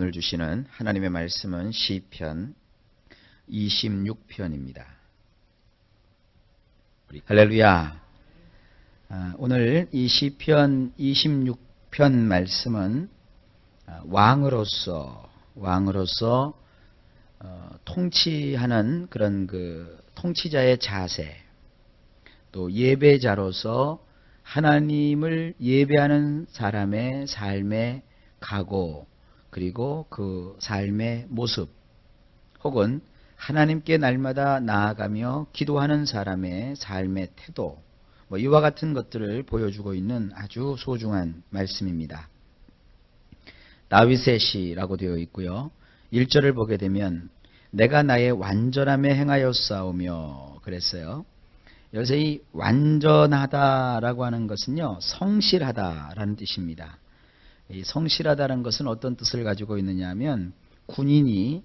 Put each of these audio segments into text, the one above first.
오늘 주시는 하나님의 말씀은 시편 26편입니다. 할렐루야. 오늘 이 시편 26편 말씀은 왕으로서 통치하는 그런 통치자의 자세, 또 예배자로서 하나님을 예배하는 사람의 삶의 각오, 그리고 그 삶의 모습, 혹은 하나님께 날마다 나아가며 기도하는 사람의 삶의 태도, 이와 같은 것들을 보여주고 있는 아주 소중한 말씀입니다. 다윗의 시라고 되어 있고요. 1절을 보게 되면 내가 나의 완전함에 행하였사오며 그랬어요. 여기서 이 완전하다라고 하는 것은요, 성실하다라는 뜻입니다. 이 성실하다는 것은 어떤 뜻을 가지고 있느냐 하면 군인이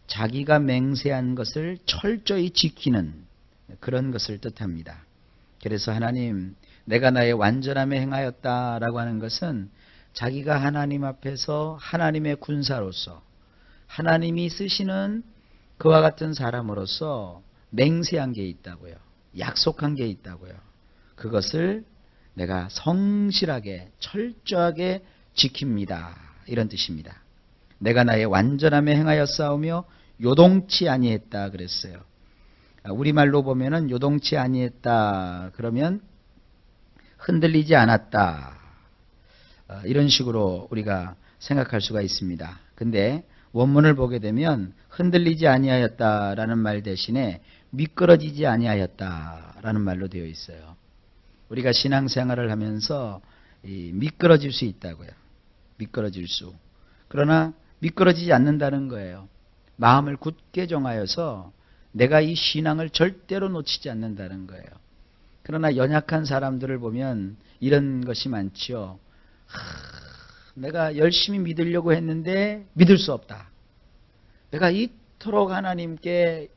자기가 맹세한 것을 철저히 지키는 그런 것을 뜻합니다. 그래서 하나님, 내가 나의 완전함에 행하였다라고 하는 것은 자기가 하나님 앞에서 하나님의 군사로서 하나님이 쓰시는 그와 같은 사람으로서 맹세한 게 있다고요. 약속한 게 있다고요. 그것을 내가 성실하게 철저하게 지킵니다. 이런 뜻입니다. 내가 나의 완전함에 행하였사오며 요동치 아니했다 그랬어요. 우리말로 보면은 요동치 아니했다 그러면 흔들리지 않았다, 이런 식으로 우리가 생각할 수가 있습니다. 근데 원문을 보게 되면 흔들리지 아니하였다라는 말 대신에 미끄러지지 아니하였다라는 말로 되어 있어요. 우리가 신앙생활을 하면서 미끄러질 수 있다고요. 미끄러질 수. 그러나 미끄러지지 않는다는 거예요. 마음을 굳게 정하여서 내가 이 신앙을 절대로 놓치지 않는다는 거예요. 그러나 연약한 사람들을 보면 이런 것이 많죠. 내가 열심히 믿으려고 했는데 믿을 수 없다. 내가 이토록 하나님께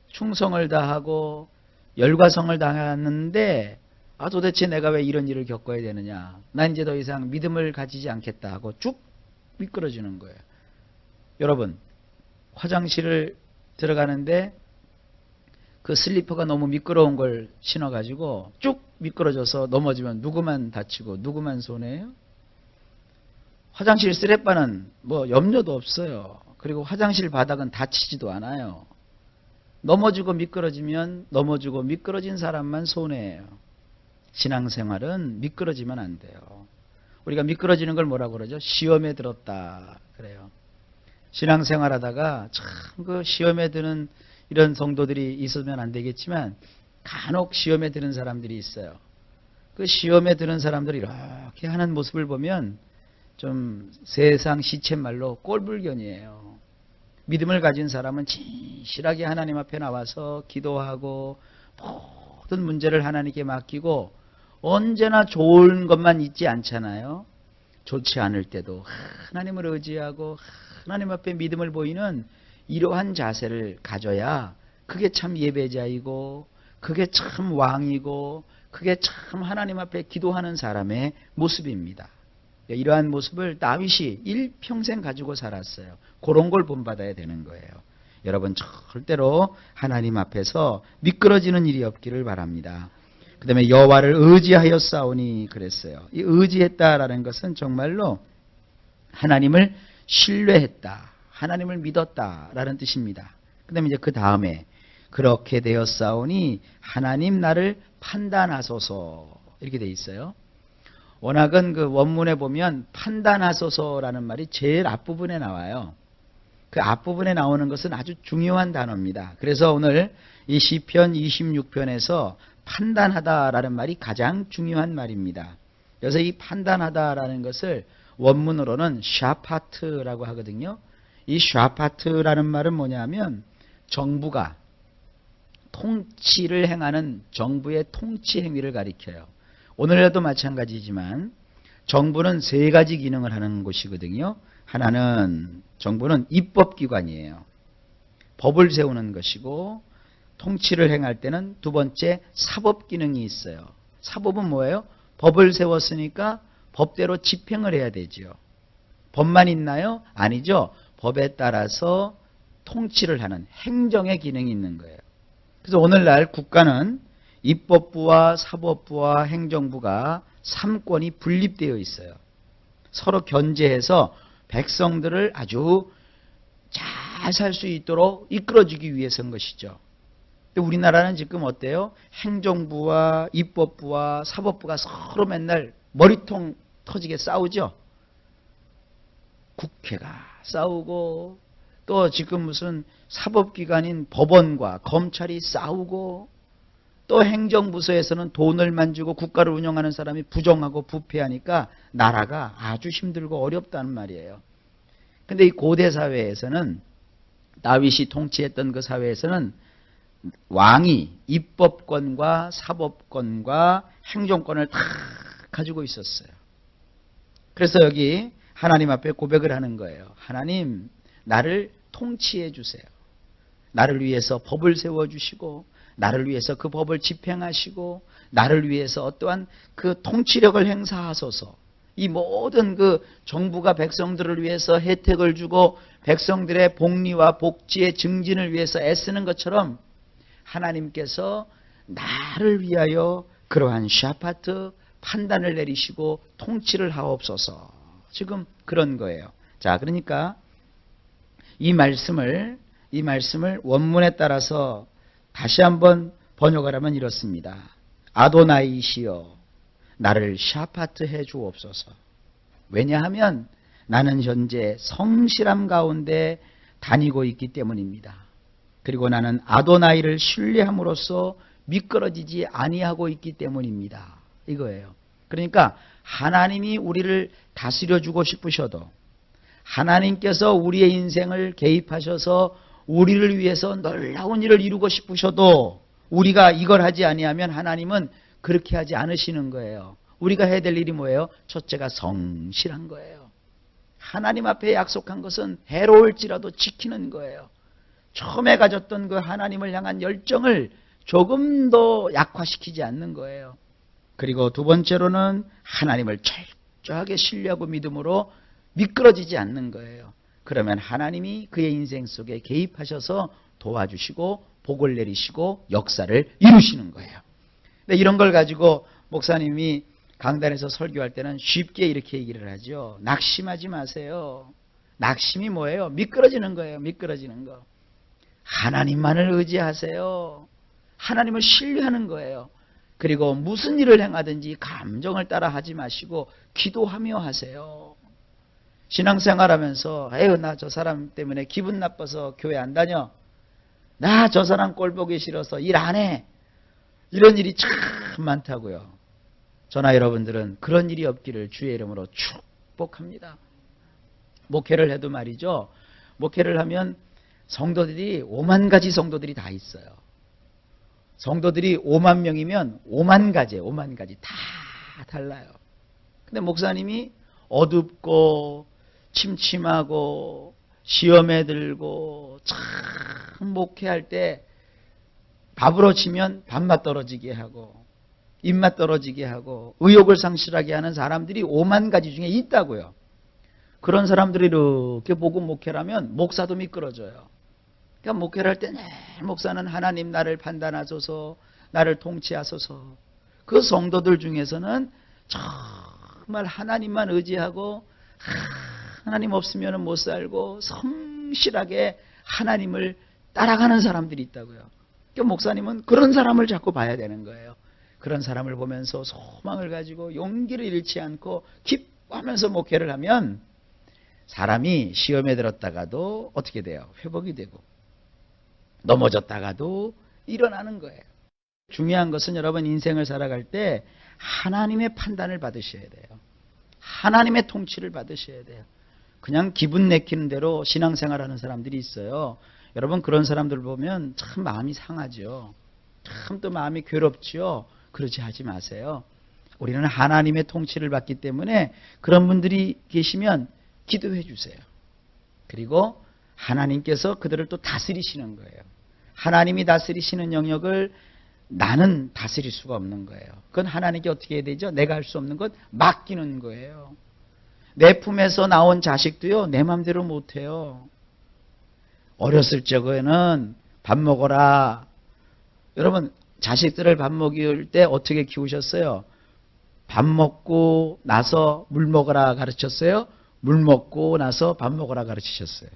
충성을 다하고 열과성을 다하는데 도대체 내가 왜 이런 일을 겪어야 되느냐. 난 이제 더 이상 믿음을 가지지 않겠다 하고 쭉 미끄러지는 거예요. 여러분, 화장실을 들어가는데 그 슬리퍼가 너무 미끄러운 걸 신어가지고 쭉 미끄러져서 넘어지면 누구만 다치고 누구만 손해예요? 화장실 쓰레빠는 염려도 없어요. 그리고 화장실 바닥은 다치지도 않아요. 넘어지고 미끄러지면 넘어지고 미끄러진 사람만 손해예요. 신앙생활은 미끄러지면 안 돼요. 우리가 미끄러지는 걸 뭐라고 그러죠? 시험에 들었다 그래요. 신앙생활하다가 참 그 시험에 드는 이런 성도들이 있으면 안 되겠지만 간혹 시험에 드는 사람들이 있어요. 그 시험에 드는 사람들이 이렇게 하는 모습을 보면 좀 세상 시쳇말로 꼴불견이에요. 믿음을 가진 사람은 진실하게 하나님 앞에 나와서 기도하고 모든 문제를 하나님께 맡기고 언제나 좋은 것만 있지 않잖아요. 좋지 않을 때도 하나님을 의지하고 하나님 앞에 믿음을 보이는 이러한 자세를 가져야 그게 참 예배자이고 그게 참 왕이고 그게 참 하나님 앞에 기도하는 사람의 모습입니다. 이러한 모습을 다윗이 일평생 가지고 살았어요. 그런 걸 본받아야 되는 거예요. 여러분, 절대로 하나님 앞에서 미끄러지는 일이 없기를 바랍니다. 그 다음에 여호와를 의지하였사오니 그랬어요. 이 의지했다라는 것은 정말로 하나님을 신뢰했다, 하나님을 믿었다라는 뜻입니다. 그 다음에 이제 그 다음에 그렇게 되었사오니 하나님 나를 판단하소서 이렇게 돼 있어요. 워낙은 그 원문에 보면 판단하소서라는 말이 제일 앞부분에 나와요. 그 앞부분에 나오는 것은 아주 중요한 단어입니다. 그래서 오늘 이 시편 26편에서 판단하다라는 말이 가장 중요한 말입니다. 그래서 이 판단하다라는 것을 원문으로는 샤파트라고 하거든요. 이 샤파트라는 말은 뭐냐면 정부가 통치를 행하는 정부의 통치 행위를 가리켜요. 오늘에도 마찬가지지만 정부는 세 가지 기능을 하는 곳이거든요. 하나는 정부는 입법기관이에요. 법을 세우는 것이고 통치를 행할 때는 두 번째 사법기능이 있어요. 사법은 뭐예요? 법을 세웠으니까 법대로 집행을 해야 되죠. 법만 있나요? 아니죠. 법에 따라서 통치를 하는 행정의 기능이 있는 거예요. 그래서 오늘날 국가는 입법부와 사법부와 행정부가 3권이 분립되어 있어요. 서로 견제해서 백성들을 아주 잘 살 수 있도록 이끌어주기 위해서인 것이죠. 근데 우리나라는 지금 어때요? 행정부와 입법부와 사법부가 서로 맨날 머리통 터지게 싸우죠. 국회가 싸우고 또 지금 무슨 사법기관인 법원과 검찰이 싸우고 또 행정부서에서는 돈을만 주고 국가를 운영하는 사람이 부정하고 부패하니까 나라가 아주 힘들고 어렵다는 말이에요. 근데 이 고대 사회에서는 다윗이 통치했던 그 사회에서는 왕이 입법권과 사법권과 행정권을 다 가지고 있었어요. 그래서 여기 하나님 앞에 고백을 하는 거예요. 하나님, 나를 통치해 주세요. 나를 위해서 법을 세워주시고 나를 위해서 그 법을 집행하시고 나를 위해서 어떠한 그 통치력을 행사하소서. 이 모든 그 정부가 백성들을 위해서 혜택을 주고 백성들의 복리와 복지의 증진을 위해서 애쓰는 것처럼 하나님께서 나를 위하여 그러한 샤파트 판단을 내리시고 통치를 하옵소서. 지금 그런 거예요. 자, 그러니까 이 말씀을 원문에 따라서 다시 한번 번역을 하면 이렇습니다. 아도나이시여 나를 샤파트 해 주옵소서. 왜냐하면 나는 현재 성실함 가운데 다니고 있기 때문입니다. 그리고 나는 아도나이를 신뢰함으로써 미끄러지지 아니하고 있기 때문입니다. 이거예요. 그러니까 하나님이 우리를 다스려 주고 싶으셔도 하나님께서 우리의 인생을 개입하셔서 우리를 위해서 놀라운 일을 이루고 싶으셔도 우리가 이걸 하지 아니하면 하나님은 그렇게 하지 않으시는 거예요. 우리가 해야 될 일이 뭐예요? 첫째가 성실한 거예요. 하나님 앞에 약속한 것은 해로울지라도 지키는 거예요. 처음에 가졌던 그 하나님을 향한 열정을 조금 더 약화시키지 않는 거예요. 그리고 두 번째로는 하나님을 철저하게 신뢰하고 믿음으로 미끄러지지 않는 거예요. 그러면 하나님이 그의 인생 속에 개입하셔서 도와주시고 복을 내리시고 역사를 이루시는 거예요. 근데 이런 걸 가지고 목사님이 강단에서 설교할 때는 쉽게 이렇게 얘기를 하죠. 낙심하지 마세요. 낙심이 뭐예요? 미끄러지는 거예요. 미끄러지는 거. 하나님만을 의지하세요. 하나님을 신뢰하는 거예요. 그리고 무슨 일을 행하든지 감정을 따라 하지 마시고 기도하며 하세요. 신앙생활하면서 에휴 나 저 사람 때문에 기분 나빠서 교회 안 다녀. 나 저 사람 꼴 보기 싫어서 일 안 해. 이런 일이 참 많다고요. 저나 여러분들은 그런 일이 없기를 주의 이름으로 축복합니다. 목회를 해도 말이죠. 목회를 하면 성도들이 5만 가지 성도들이 다 있어요. 성도들이 5만 명이면 5만 가지 다 달라요. 근데 목사님이 어둡고 침침하고 시험에 들고 참 목회할 때 밥으로 치면 밥맛 떨어지게 하고 입맛 떨어지게 하고 의욕을 상실하게 하는 사람들이 5만 가지 중에 있다고요. 그런 사람들이 이렇게 보고 목회를 하면 목사도 미끄러져요. 그러니까 목회를 할 때 목사는 하나님 나를 판단하소서 나를 통치하소서. 그 성도들 중에서는 정말 하나님만 의지하고 하나님 없으면 못 살고 성실하게 하나님을 따라가는 사람들이 있다고요. 그러니까 목사님은 그런 사람을 자꾸 봐야 되는 거예요. 그런 사람을 보면서 소망을 가지고 용기를 잃지 않고 기뻐하면서 목회를 하면 사람이 시험에 들었다가도 어떻게 돼요? 회복이 되고 넘어졌다가도 일어나는 거예요. 중요한 것은 여러분 인생을 살아갈 때 하나님의 판단을 받으셔야 돼요. 하나님의 통치를 받으셔야 돼요. 그냥 기분 내키는 대로 신앙생활하는 사람들이 있어요. 여러분 그런 사람들 보면 참 마음이 상하죠. 참 또 마음이 괴롭죠. 그러지 하지 마세요. 우리는 하나님의 통치를 받기 때문에 그런 분들이 계시면 기도해 주세요. 그리고 하나님께서 그들을 또 다스리시는 거예요. 하나님이 다스리시는 영역을 나는 다스릴 수가 없는 거예요. 그건 하나님께 어떻게 해야 되죠? 내가 할 수 없는 것 맡기는 거예요. 내 품에서 나온 자식도요, 내 맘대로 못해요. 어렸을 적에는 밥 먹어라. 여러분, 자식들을 밥 먹일 때 어떻게 키우셨어요? 밥 먹고 나서 물 먹어라 가르쳤어요? 물 먹고 나서 밥 먹어라 가르치셨어요?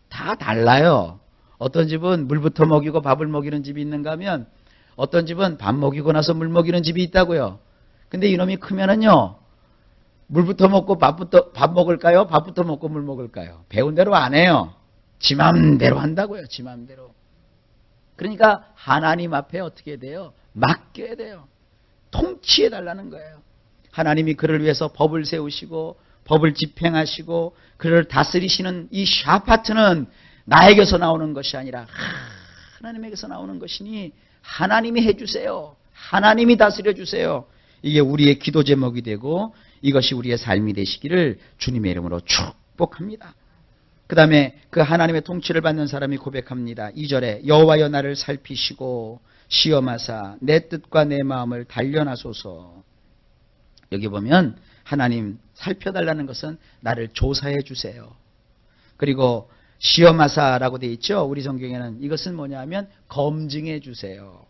다 달라요. 어떤 집은 물부터 먹이고 밥을 먹이는 집이 있는가 하면 어떤 집은 밥 먹이고 나서 물 먹이는 집이 있다고요. 근데 이놈이 크면은요, 물부터 먹고 밥 먹을까요? 밥부터 먹고 물 먹을까요? 배운 대로 안 해요. 지 맘대로 한다고요. 지 맘대로. 그러니까 하나님 앞에 어떻게 돼요? 맡겨야 돼요. 통치해 달라는 거예요. 하나님이 그를 위해서 법을 세우시고 법을 집행하시고 그를 다스리시는 이 샤파트는 나에게서 나오는 것이 아니라 하나님에게서 나오는 것이니 하나님이 해주세요. 하나님이 다스려 주세요. 이게 우리의 기도 제목이 되고 이것이 우리의 삶이 되시기를 주님의 이름으로 축복합니다. 그 다음에 그 하나님의 통치를 받는 사람이 고백합니다. 2절에 여호와여 나를 살피시고 시험하사 내 뜻과 내 마음을 단련하소서. 여기 보면 하나님 살펴달라는 것은 나를 조사해 주세요. 그리고 시험하사라고 되어 있죠. 우리 성경에는 이것은 뭐냐 하면 검증해 주세요.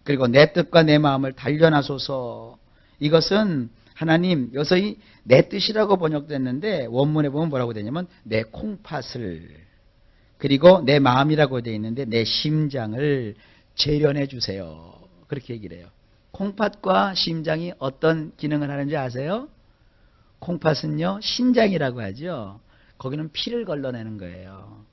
그리고 내 뜻과 내 마음을 단련하소서. 이것은 하나님, 여기서 내 뜻이라고 번역됐는데 원문에 보면 뭐라고 되냐면 내 콩팥을, 그리고 내 마음이라고 되어 있는데 내 심장을 재련해 주세요. 그렇게 얘기를 해요. 콩팥과 심장이 어떤 기능을 하는지 아세요? 콩팥은요, 신장이라고 하죠. 거기는 피를 걸러내는 거예요.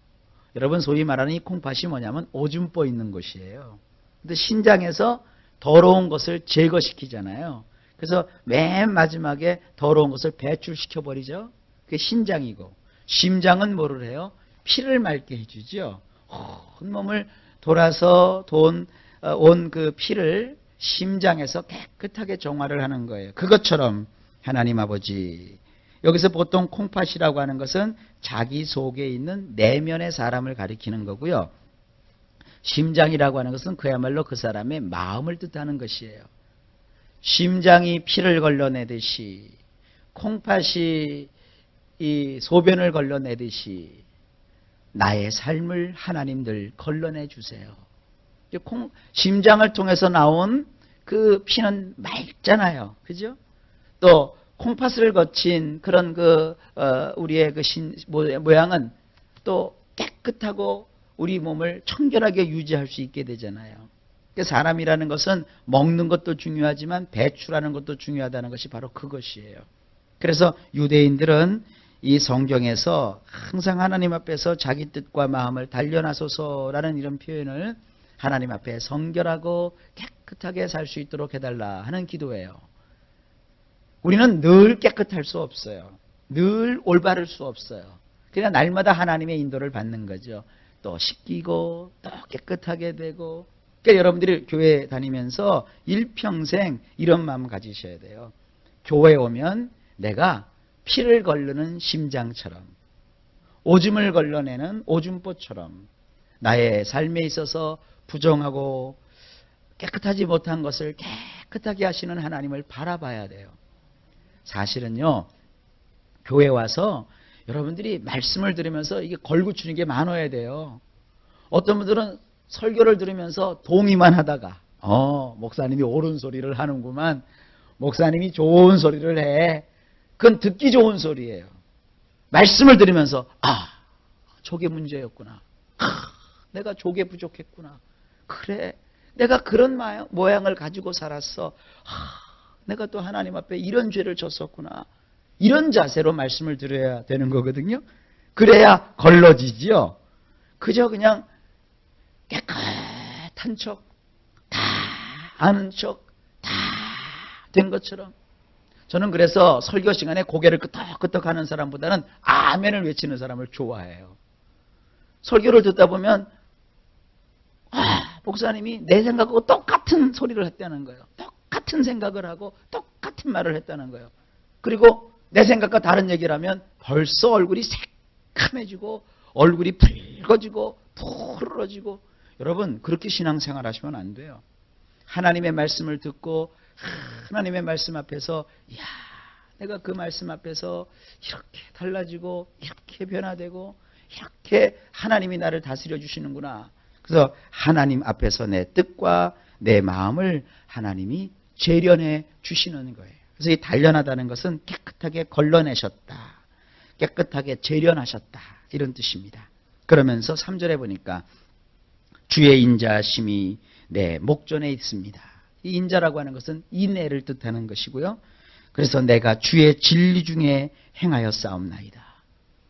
여러분, 소위 말하는 이 콩팥이 뭐냐면 오줌보 있는 곳이에요. 근데 신장에서 더러운 것을 제거시키잖아요. 그래서 맨 마지막에 더러운 것을 배출시켜 버리죠. 그게 신장이고, 심장은 뭐를 해요? 피를 맑게 해주죠. 온몸을 돌아서 온 그 피를 심장에서 깨끗하게 정화를 하는 거예요. 그것처럼 하나님 아버지, 여기서 보통 콩팥이라고 하는 것은 자기 속에 있는 내면의 사람을 가리키는 거고요. 심장이라고 하는 것은 그야말로 그 사람의 마음을 뜻하는 것이에요. 심장이 피를 걸러내듯이 콩팥이 이 소변을 걸러내듯이 나의 삶을 하나님들 걸러내 주세요. 심장을 통해서 나온 그 피는 맑잖아요. 그죠? 또 콩팥을 거친 그런 우리의 그 모양은 또 깨끗하고 우리 몸을 청결하게 유지할 수 있게 되잖아요. 사람이라는 것은 먹는 것도 중요하지만 배출하는 것도 중요하다는 것이 바로 그것이에요. 그래서 유대인들은 이 성경에서 항상 하나님 앞에서 자기 뜻과 마음을 단련하소서라는 이런 표현을 하나님 앞에 성결하고 깨끗하게 살 수 있도록 해달라 하는 기도예요. 우리는 늘 깨끗할 수 없어요. 늘 올바를 수 없어요. 그러니까 날마다 하나님의 인도를 받는 거죠. 또 씻기고 또 깨끗하게 되고. 그러니까 여러분들이 교회 다니면서 일평생 이런 마음 가지셔야 돼요. 교회에 오면 내가 피를 걸르는 심장처럼, 오줌을 걸러내는 오줌보처럼 나의 삶에 있어서 부정하고 깨끗하지 못한 것을 깨끗하게 하시는 하나님을 바라봐야 돼요. 사실은요, 교회 와서 여러분들이 말씀을 들으면서 이게 걸구추는 게 많아야 돼요. 어떤 분들은 설교를 들으면서 동의만 하다가 목사님이 옳은 소리를 하는구만, 목사님이 좋은 소리를 해. 그건 듣기 좋은 소리예요. 말씀을 들으면서 저게 문제였구나. 내가 저게 부족했구나. 그래, 내가 그런 모양을 가지고 살았어. 내가 또 하나님 앞에 이런 죄를 졌었구나. 이런 자세로 말씀을 들어야 되는 거거든요. 그래야 걸러지지요. 그저 그냥 깨끗한 척, 다 아는 척, 다 된 것처럼. 저는 그래서 설교 시간에 고개를 끄덕끄덕 하는 사람보다는 아멘을 외치는 사람을 좋아해요. 설교를 듣다 보면 목사님이 내 생각하고 똑같은 소리를 했다는 거예요. 똑같은 생각을 하고 똑같은 말을 했다는 거예요. 그리고 내 생각과 다른 얘기를 하면 벌써 얼굴이 새카매지고 얼굴이 붉어지고 푸르러지고. 여러분, 그렇게 신앙생활 하시면 안 돼요. 하나님의 말씀을 듣고 하나님의 말씀 앞에서 내가 그 말씀 앞에서 이렇게 달라지고 이렇게 변화되고 이렇게 하나님이 나를 다스려 주시는구나. 그래서 하나님 앞에서 내 뜻과 내 마음을 하나님이 재련해 주시는 거예요. 그래서 이 단련하다는 것은 깨끗하게 걸러내셨다, 깨끗하게 재련하셨다, 이런 뜻입니다. 그러면서 3절에 보니까 주의 인자심이 내 목전에 있습니다. 이 인자라고 하는 것은 인애를 뜻하는 것이고요. 그래서 내가 주의 진리 중에 행하여 싸움나이다.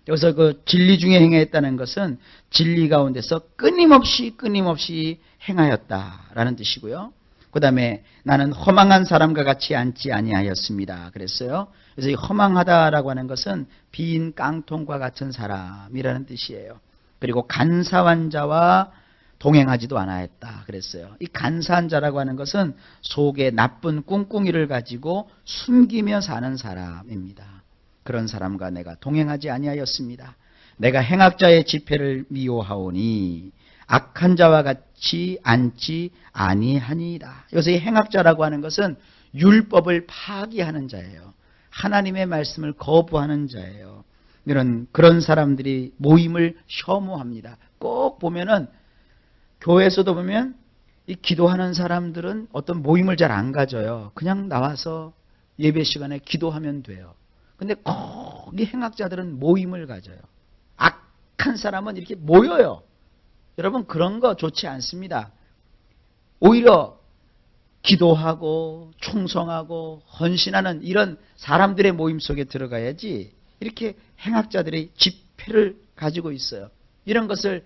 여기서 그 진리 중에 행했다는 것은 진리 가운데서 끊임없이 행하였다라는 뜻이고요. 그 다음에 나는 허망한 사람과 같이 앉지 아니하였습니다. 그랬어요. 그래서 이 허망하다라고 하는 것은 빈 깡통과 같은 사람이라는 뜻이에요. 그리고 간사한 자와 동행하지도 않았다 그랬어요. 이 간사한 자라고 하는 것은 속에 나쁜 꿍꿍이를 가지고 숨기며 사는 사람입니다. 그런 사람과 내가 동행하지 아니하였습니다. 내가 행악자의 집회를 미워하오니 악한 자와 같이 앉지 아니하니이다. 여기서 이 행악자라고 하는 것은 율법을 파기하는 자예요. 하나님의 말씀을 거부하는 자예요. 그런 사람들이 모임을 혐오합니다. 꼭 보면은 교회에서도 보면 이 기도하는 사람들은 어떤 모임을 잘 안 가져요. 그냥 나와서 예배 시간에 기도하면 돼요. 근데 꼭 이 행악자들은 모임을 가져요. 악한 사람은 이렇게 모여요. 여러분, 그런 거 좋지 않습니다. 오히려 기도하고 충성하고 헌신하는 이런 사람들의 모임 속에 들어가야지, 이렇게 행악자들의 집회를 가지고 있어요. 이런 것을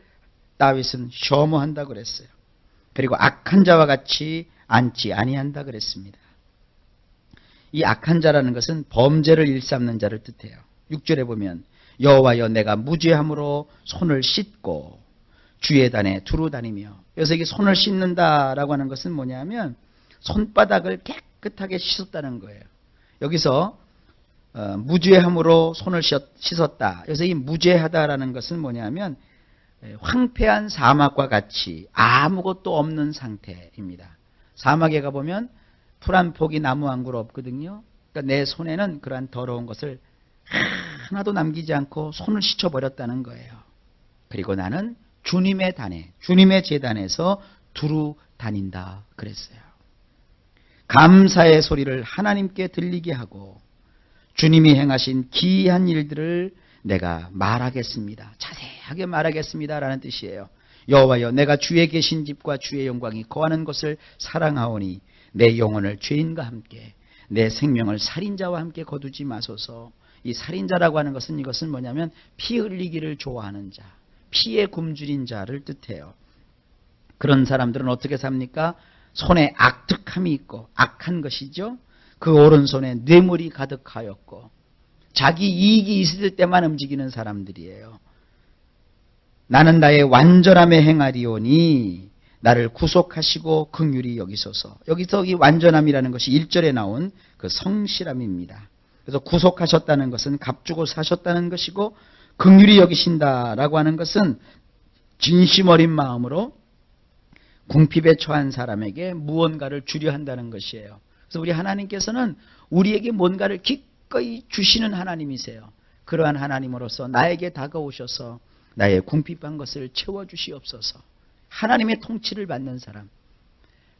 다윗은 혐오한다고 그랬어요. 그리고 악한 자와 같이 앉지 아니한다 그랬습니다. 이 악한 자라는 것은 범죄를 일삼는 자를 뜻해요. 6절에 보면 여호와여 내가 무죄함으로 손을 씻고 주의 단에 두루 다니며, 여기서 이게 손을 씻는다라고 하는 것은 뭐냐면 손바닥을 깨끗하게 씻었다는 거예요. 여기서 무죄함으로 손을 씻었다. 그래서 이 무죄하다라는 것은 뭐냐면 황폐한 사막과 같이 아무것도 없는 상태입니다. 사막에 가보면 풀 한 폭이 나무 한 그루 없거든요. 그러니까 내 손에는 그러한 더러운 것을 하나도 남기지 않고 손을 씻어버렸다는 거예요. 그리고 나는 주님의 단에, 주님의 제단에서 두루 다닌다 그랬어요. 감사의 소리를 하나님께 들리게 하고 주님이 행하신 기이한 일들을 내가 말하겠습니다. 자세하게 말하겠습니다 라는 뜻이에요. 여호와여 내가 주의 계신 집과 주의 영광이 거하는 곳을 사랑하오니 내 영혼을 죄인과 함께 내 생명을 살인자와 함께 거두지 마소서. 이 살인자라고 하는 것은 이것은 뭐냐면 피 흘리기를 좋아하는 자, 피에 굶주린 자를 뜻해요. 그런 사람들은 어떻게 삽니까? 손에 악득함이 있고 악한 것이죠. 그 오른손에 뇌물이 가득하였고 자기 이익이 있을 때만 움직이는 사람들이에요. 나는 나의 완전함에 행하리오니 나를 구속하시고 긍휼히 여기소서. 여기서 이 완전함이라는 것이 1절에 나온 그 성실함입니다. 그래서 구속하셨다는 것은 값주고 사셨다는 것이고, 긍휼히 여기신다라고 하는 것은 진심 어린 마음으로 궁핍에 처한 사람에게 무언가를 주려 한다는 것이에요. 그래서 우리 하나님께서는 우리에게 뭔가를 기꺼이 주시는 하나님이세요. 그러한 하나님으로서 나에게 다가오셔서 나의 궁핍한 것을 채워주시옵소서. 하나님의 통치를 받는 사람,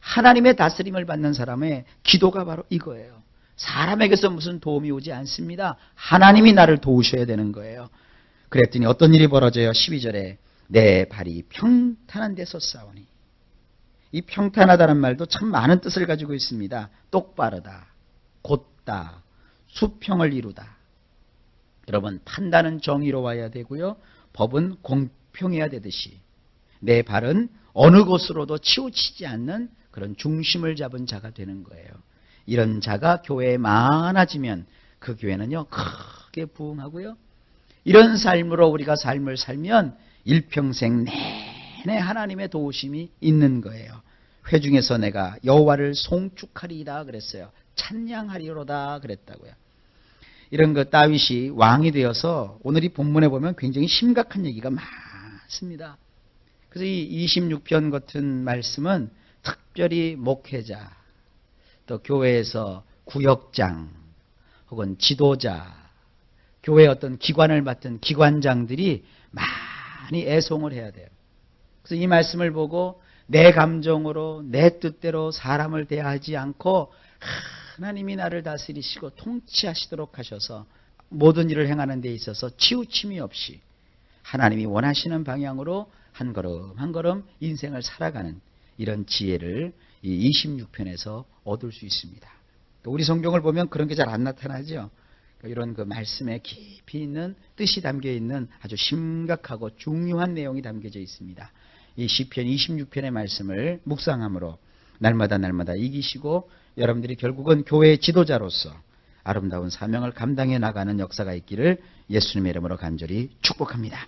하나님의 다스림을 받는 사람의 기도가 바로 이거예요. 사람에게서 무슨 도움이 오지 않습니다. 하나님이 나를 도우셔야 되는 거예요. 그랬더니 어떤 일이 벌어져요? 12절에 내 발이 평탄한 데서 싸우니. 이 평탄하다는 말도 참 많은 뜻을 가지고 있습니다. 똑바르다, 곧다, 수평을 이루다. 여러분, 판단은 정의로워야 되고요. 법은 공평해야 되듯이 내 발은 어느 곳으로도 치우치지 않는 그런 중심을 잡은 자가 되는 거예요. 이런 자가 교회에 많아지면 그 교회는요 크게 부흥하고요. 이런 삶으로 우리가 삶을 살면 일평생 내내 하나님의 도우심이 있는 거예요. 회중에서 내가 여호와를 송축하리이다 그랬어요. 찬양하리로다 그랬다고요. 이런 거 다윗이 왕이 되어서 오늘 이 본문에 보면 굉장히 심각한 얘기가 많습니다. 그래서 이 26편 같은 말씀은 특별히 목회자, 또 교회에서 구역장, 혹은 지도자, 교회 어떤 기관을 맡은 기관장들이 많이 애송을 해야 돼요. 그래서 이 말씀을 보고 내 감정으로 내 뜻대로 사람을 대하지 않고 하나님이 나를 다스리시고 통치하시도록 하셔서 모든 일을 행하는 데 있어서 치우침이 없이 하나님이 원하시는 방향으로 한 걸음 한 걸음 인생을 살아가는 이런 지혜를 이 26편에서 얻을 수 있습니다. 우리 성경을 보면 그런 게 잘 안 나타나죠. 이런 그 말씀에 깊이 있는 뜻이 담겨 있는 아주 심각하고 중요한 내용이 담겨져 있습니다. 이 시편 26편의 말씀을 묵상함으로 날마다 이기시고 여러분들이 결국은 교회의 지도자로서 아름다운 사명을 감당해 나가는 역사가 있기를 예수님의 이름으로 간절히 축복합니다.